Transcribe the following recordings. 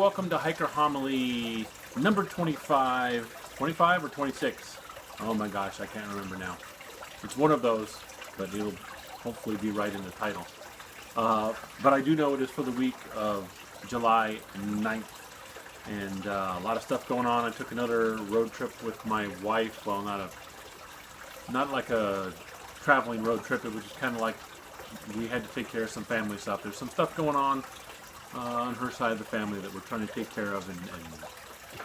welcome to Hiker Homily number 25, 25 or 26? Oh my gosh, I can't remember now. It's one of those, but it'll hopefully be right in the title. But I do know it is for the week of July 9th, and a lot of stuff going on. I took another road trip with my wife. Well, not like a traveling road trip. It was just kind of like we had to take care of some family stuff. There's some stuff going on her side of the family that we're trying to take care of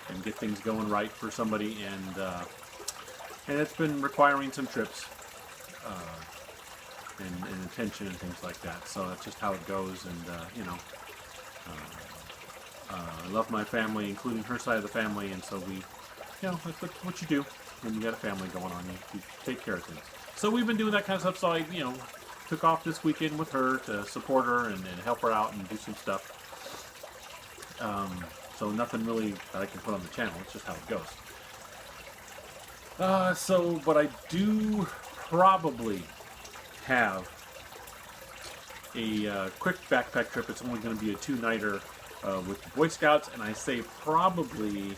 and get things going right for somebody, and it's been requiring some trips and attention and things like that. So that's just how it goes, and I love my family, including her side of the family, and so we, that's what you do when you got a family going on. You take care of things. So we've been doing that kind of stuff. So I, took off this weekend with her to support her and help her out and do some stuff. So nothing really that I can put on the channel. It's just how it goes. But I do probably have a quick backpack trip. It's only going to be a 2-nighter with the Boy Scouts, and I say probably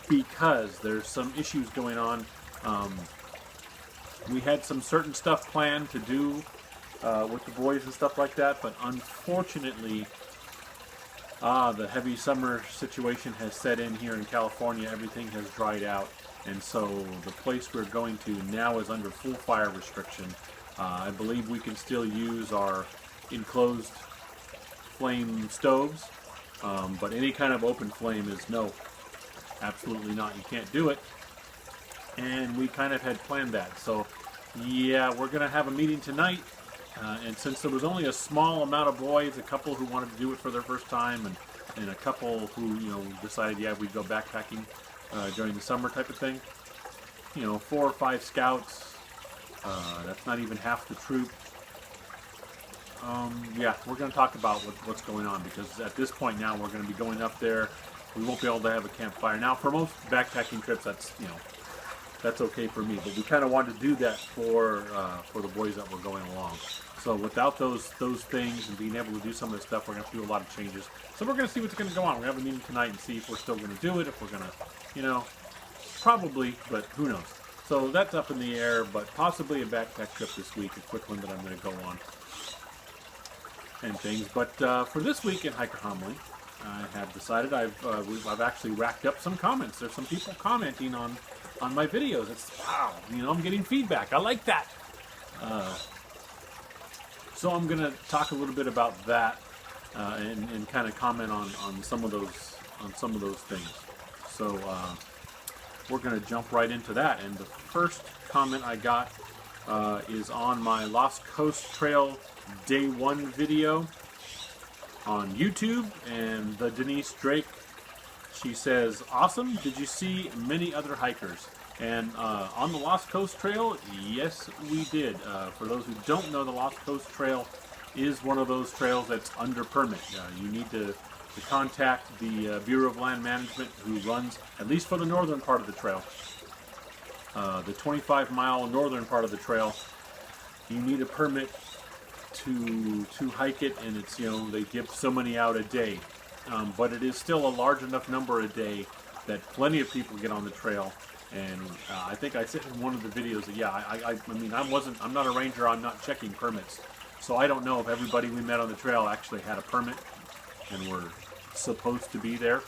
because there's some issues going on. We had some certain stuff planned to do with the boys and stuff like that, but unfortunately the heavy summer situation has set in here in California. Everything has dried out, and so the place we're going to now is under full fire restriction. I believe we can still use our enclosed flame stoves, but any kind of open flame is no, absolutely not. You can't do it. And we kind of had planned that. So yeah, we're going to have a meeting tonight. And since there was only a small amount of boys, a couple who wanted to do it for their first time, and a couple who, decided, yeah, we'd go backpacking during the summer type of thing. 4 or 5 scouts. That's not even half the troop. Yeah, we're going to talk about what's going on, because at this point now we're going to be going up there. We won't be able to have a campfire. Now, for most backpacking trips, that's okay for me, but we kind of wanted to do that for the boys that were going along. So without those things and being able to do some of this stuff, we're going to have to do a lot of changes. So we're going to see what's going to go on. We're going to have a meeting tonight and see if we're still going to do it, if we're going to, probably, but who knows. So that's up in the air, but possibly a backpack trip this week, a quick one that I'm going to go on and things. But for this week in Hiker Homily, I have decided I've actually racked up some comments. There's some people commenting on my videos. It's wow, I'm getting feedback. I like that. So I'm going to talk a little bit about that and kind of comment on some of those things. So we're going to jump right into that. And the first comment I got is on my Lost Coast Trail Day 1 video on YouTube, and the Denise Drake, she says, "Awesome, did you see many other hikers?" And on the Lost Coast Trail, yes, we did. For those who don't know, the Lost Coast Trail is one of those trails that's under permit. You need to contact the Bureau of Land Management, who runs, at least for the northern part of the trail, the 25-mile northern part of the trail. You need a permit to hike it, and it's, they give so many out a day. But it is still a large enough number a day that plenty of people get on the trail. And I think I said in one of the videos that, yeah, I'm not a ranger, I'm not checking permits. So I don't know if everybody we met on the trail actually had a permit and were supposed to be there.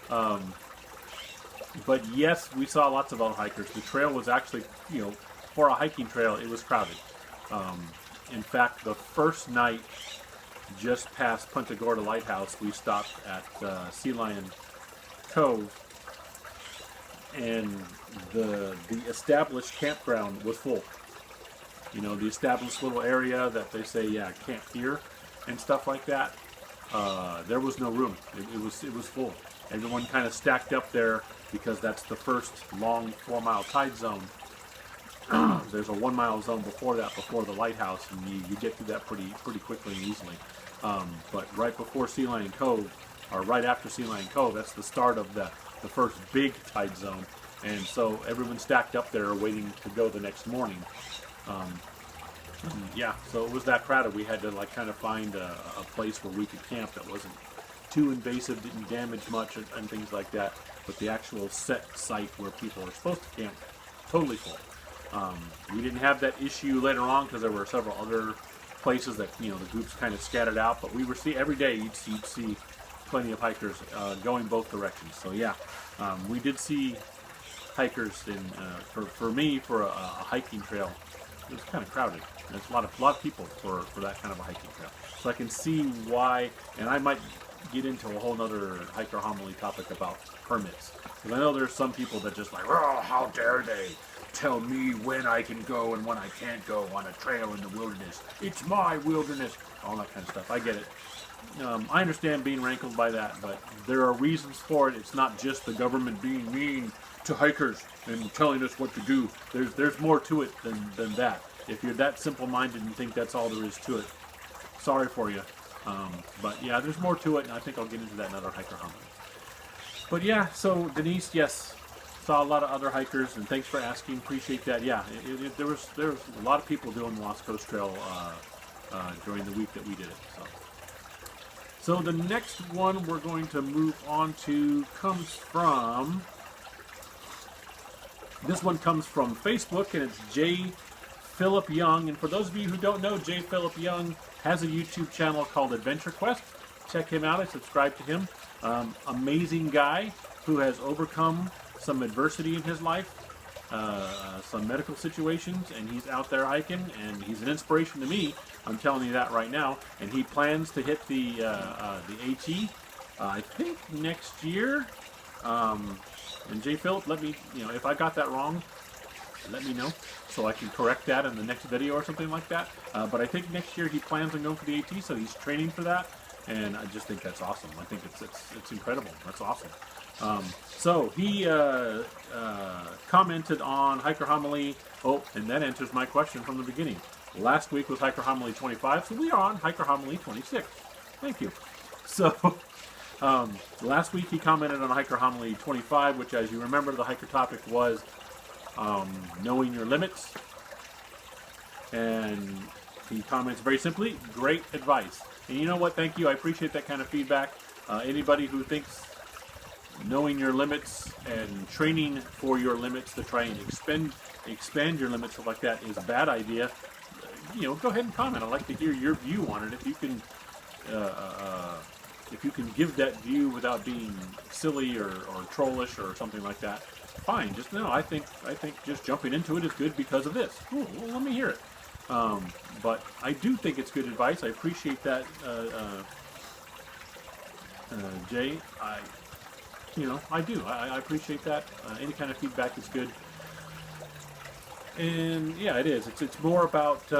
But yes, we saw lots of other hikers. The trail was actually, for a hiking trail, it was crowded. In fact, the first night, just past Punta Gorda Lighthouse, we stopped at Sea Lion Cove, and the established campground was full. The established little area that they say, yeah, camp here and stuff like that. There was no room. It was full. Everyone kind of stacked up there because that's the first long 4-mile tide zone. There's a 1-mile zone before that, before the lighthouse, and you get through that pretty quickly and easily. But right before Sea Lion Cove, or right after Sea Lion Cove, that's the start of the first big tide zone. And so everyone stacked up there waiting to go the next morning. Yeah, so it was that crowded. We had to kind of find a place where we could camp that wasn't too invasive, didn't damage much, and things like that. But the actual set site where people are supposed to camp, totally full. We didn't have that issue later on because there were several other places that, you know, the groups kind of scattered out. But we were every day you'd see plenty of hikers going both directions. So yeah, we did see hikers for me, for a hiking trail. It was kind of crowded. There's a lot of people for that kind of a hiking trail. So I can see why, and I might get into a whole other hiker homily topic about permits. Because I know there's some people that just like, oh, how dare they tell me when I can go and when I can't go on a trail in the wilderness. It's my wilderness. All that kind of stuff. I get it. I understand being rankled by that, but there are reasons for it. It's not just the government being mean to hikers and telling us what to do. There's more to it than that. If you're that simple-minded and think that's all there is to it, sorry for you. But yeah, there's more to it, and I think I'll get into that in another hiker homily. But yeah, so Denise, yes, saw a lot of other hikers, and thanks for asking. Appreciate that. Yeah, there was a lot of people doing the Lost Coast Trail during the week that we did it. So the next one we're going to move on to comes from. This one comes from Facebook, and it's Phillip Young. And for those of you who don't know, Phillip Young has a YouTube channel called Adventure Quest. Check him out. I subscribe to him. Amazing guy who has overcome some adversity in his life, some medical situations, and he's out there hiking, and he's an inspiration to me. I'm telling you that right now. And he plans to hit the AT, I think next year. And Phillip, let me, if I got that wrong, let me know so I can correct that in the next video or something like that. But I think next year he plans on going for the AT, so he's training for that, and I just think that's awesome. I think it's incredible. That's awesome. So he commented on Hiker Homily. Oh, and that answers my question from the beginning. Last week was Hiker Homily 25, so we are on Hiker Homily 26. Thank you. So last week he commented on Hiker Homily 25, which, as you remember, the hiker topic was knowing your limits. And he comments very simply, great advice. And you know what? Thank you. I appreciate that kind of feedback. Anybody who thinks knowing your limits and training for your limits to try and expand your limits, stuff like that, is a bad idea, go ahead and comment. I'd like to hear your view on it. If you can give that view without being silly or trollish or something like that, fine. Just I think just jumping into it is good because of this. Cool. Well, let me hear it. But I do think it's good advice. I appreciate that, Jay. I do. I appreciate that. Any kind of feedback is good. And yeah, it is. It's more about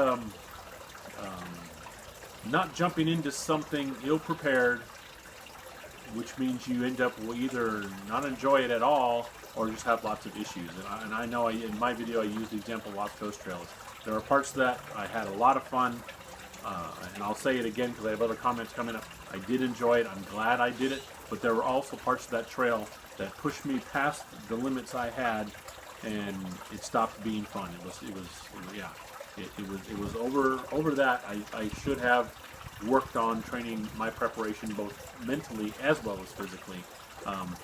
not jumping into something ill-prepared, which means you end up either not enjoy it at all or just have lots of issues. And I know in my video I used the example of Lost Coast Trails. There are parts of that I had a lot of fun, and I'll say it again because I have other comments coming up. I did enjoy it. I'm glad I did it. But there were also parts of that trail that pushed me past the limits I had, and it stopped being fun. It was over that. I should have worked on training my preparation both mentally as well as physically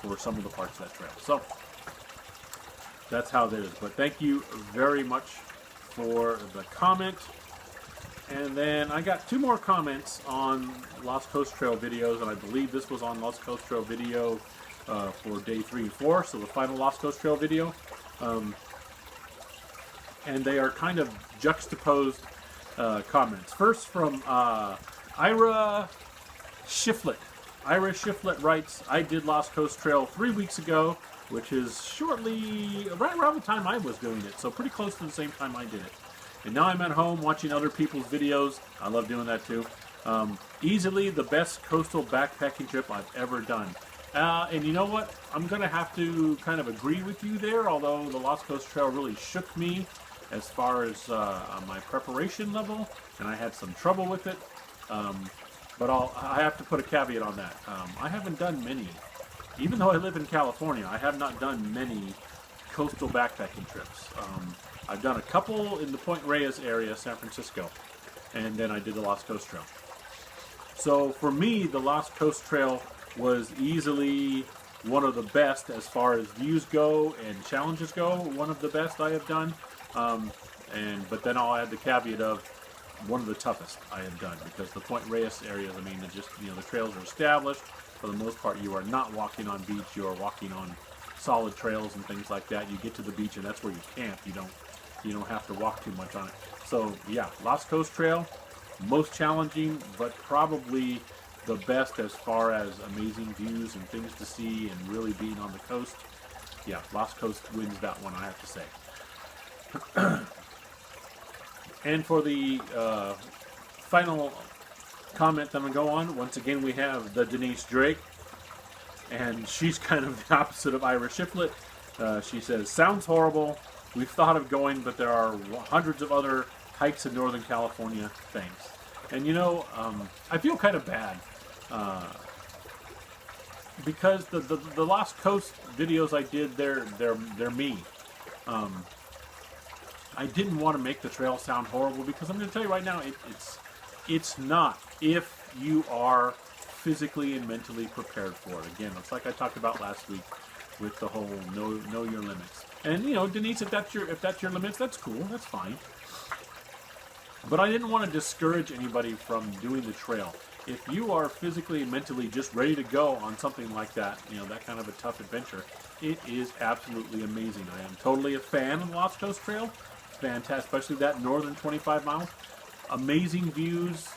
for some of the parts of that trail. So that's how it is. But thank you very much for the comment. And then I got 2 more comments on Lost Coast Trail videos, and I believe this was on Lost Coast Trail video for day 3 and 4, so the final Lost Coast Trail video. And they are kind of juxtaposed comments. First from IRA Shifflett. IRA Shifflett writes, I did Lost Coast Trail 3 weeks ago, which is right around the time I was doing it, so pretty close to the same time I did it. And now I'm at home watching other people's videos. I love doing that too. Easily the best coastal backpacking trip I've ever done. And you know what? I'm going to have to kind of agree with you there, although the Lost Coast Trail really shook me as far as my preparation level, and I had some trouble with it. But I have to put a caveat on that. I haven't done many. Even though I live in California, I have not done many coastal backpacking trips. I've done a couple in the Point Reyes area, San Francisco, and then I did the Lost Coast Trail. So for me, the Lost Coast Trail was easily one of the best as far as views go and challenges go. One of the best I have done. But then I'll add the caveat of one of the toughest I have done, because the Point Reyes areas, I mean, the trails are established. For the most part, you are not walking on beach. You are walking on solid trails and things like that. You get to the beach, and that's where you camp. You don't have to walk too much on it. So yeah, Lost Coast Trail, most challenging, but probably the best as far as amazing views and things to see and really being on the coast. Yeah, Lost Coast wins that one, I have to say. And for the final comment that I'm going to go on, once again we have the Denise Drake, and she's kind of the opposite of IRA Shifflett. She says, sounds horrible. We've thought of going, but there are hundreds of other hikes in Northern California. Thanks. And I feel kind of bad because the Lost Coast videos I did, they're me. I didn't want to make the trail sound horrible, because I'm going to tell you right now, it's not, if you are physically and mentally prepared for it. Again, it's like I talked about last week with the whole know your limits. And Denise, if that's your limits, that's cool, that's fine. But I didn't want to discourage anybody from doing the trail. If you are physically and mentally just ready to go on something like that, that kind of a tough adventure, it is absolutely amazing. I am totally a fan of the Lost Coast Trail. Fantastic, especially that northern 25 miles. Amazing views,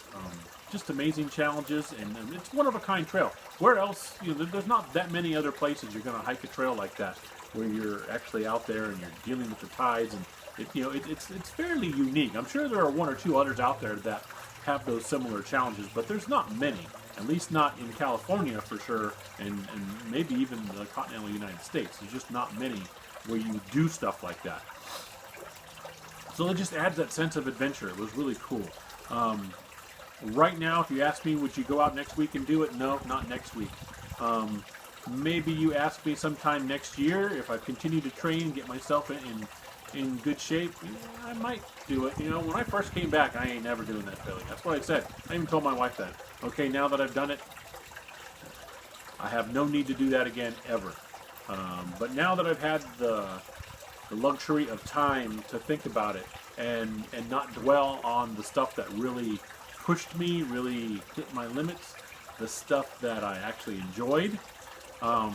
just amazing challenges, and it's one-of-a-kind trail. Where else, there's not that many other places you're going to hike a trail like that, where you're actually out there and you're dealing with the tides, and it's fairly unique. I'm sure there are one or two others out there that have those similar challenges, but there's not many, at least not in California for sure, and maybe even the continental United States. There's just not many where you do stuff like that. So it just adds that sense of adventure. It was really cool. Right now, if you ask me, would you go out next week and do it? No, not next week. Maybe you ask me sometime next year, if I continue to train and get myself in good shape, I might do it. When I first came back, I ain't never doing that, Billy. That's what I said. I even told my wife that. Okay, now that I've done it, I have no need to do that again, ever. But now that I've had the luxury of time to think about it and not dwell on the stuff that really pushed me, really hit my limits, the stuff that I actually enjoyed, wow,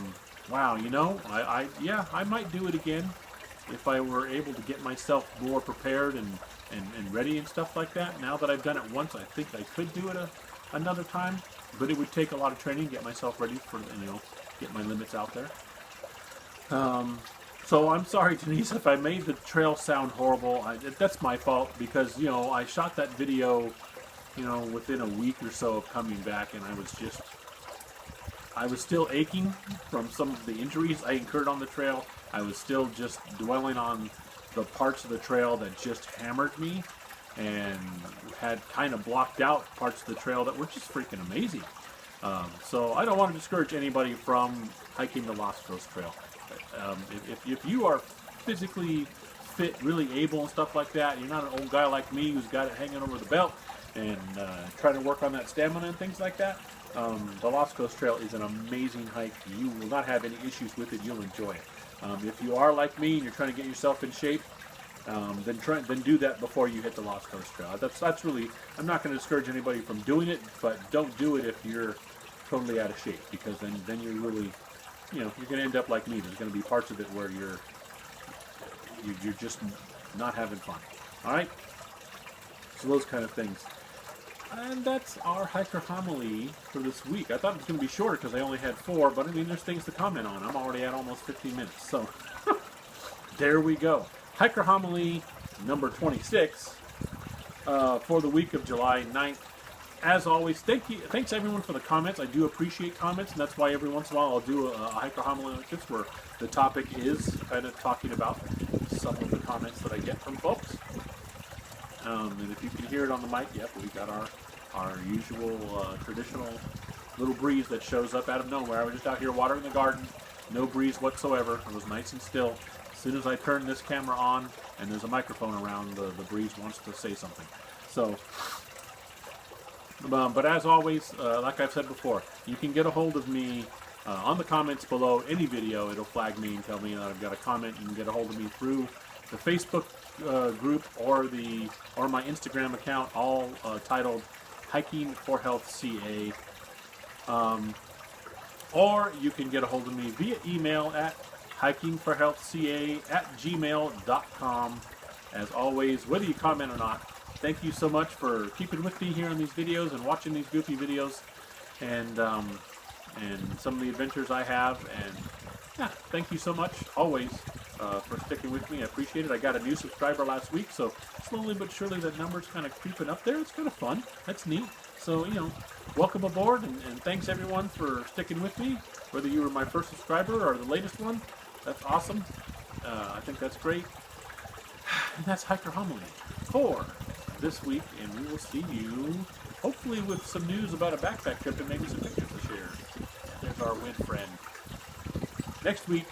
I might do it again if I were able to get myself more prepared and ready and stuff like that. Now that I've done it once, I think I could do it another time, but it would take a lot of training to get myself ready for, get my limits out there. So I'm sorry, Denise, if I made the trail sound horrible. That's my fault, because, I shot that video, within a week or so of coming back, and I was still aching from some of the injuries I incurred on the trail. I was still just dwelling on the parts of the trail that just hammered me, and had kind of blocked out parts of the trail that were just freaking amazing. So I don't want to discourage anybody from hiking the Lost Coast Trail. If you are physically fit, really able and stuff like that, you're not an old guy like me who's got it hanging over the belt and trying to work on that stamina and things like that, the Lost Coast Trail is an amazing hike. You will not have any issues with it. You'll enjoy it. If you are like me and you're trying to get yourself in shape, then do that before you hit the Lost Coast Trail. That's really, I'm not going to discourage anybody from doing it, but don't do it if you're totally out of shape, because then you're really, you're going to end up like me. There's going to be parts of it where you're just not having fun. All right? So those kind of things. And that's our hiker homily for this week. I thought it was going to be shorter because I only had 4, but I mean, there's things to comment on. I'm already at almost 15 minutes, so there we go. Hiker homily number 26 for the week of July 9th. As always, thanks everyone for the comments. I do appreciate comments, and that's why every once in a while I'll do a hiker homily like this, where the topic is kind of talking about some of the comments that I get from folks. And if you can hear it on the mic, yep, we got our usual traditional little breeze that shows up out of nowhere. I was just out here watering the garden, no breeze whatsoever. It was nice and still. As soon as I turn this camera on and there's a microphone around, the breeze wants to say something. So But as always, like I've said before, you can get a hold of me on the comments below any video. It'll flag me and tell me that I've got a comment. You can get a hold of me through the Facebook group or my Instagram account, all titled Hiking for Health CA. Or you can get a hold of me via email at hikingforhealthca@gmail.com. As always, whether you comment or not, thank you so much for keeping with me here on these videos and watching these goofy videos and some of the adventures I have. And yeah, thank you so much always for sticking with me. I appreciate it. I got a new subscriber last week, so slowly but surely that number's kind of creeping up there. It's kind of fun. That's neat. So, welcome aboard, and thanks everyone for sticking with me, whether you were my first subscriber or the latest one. That's awesome. I think that's great. And that's Hiker Homily for this week, and we will see you hopefully with some news about a backpack trip and maybe some pictures to share. There's our wind friend. Next week,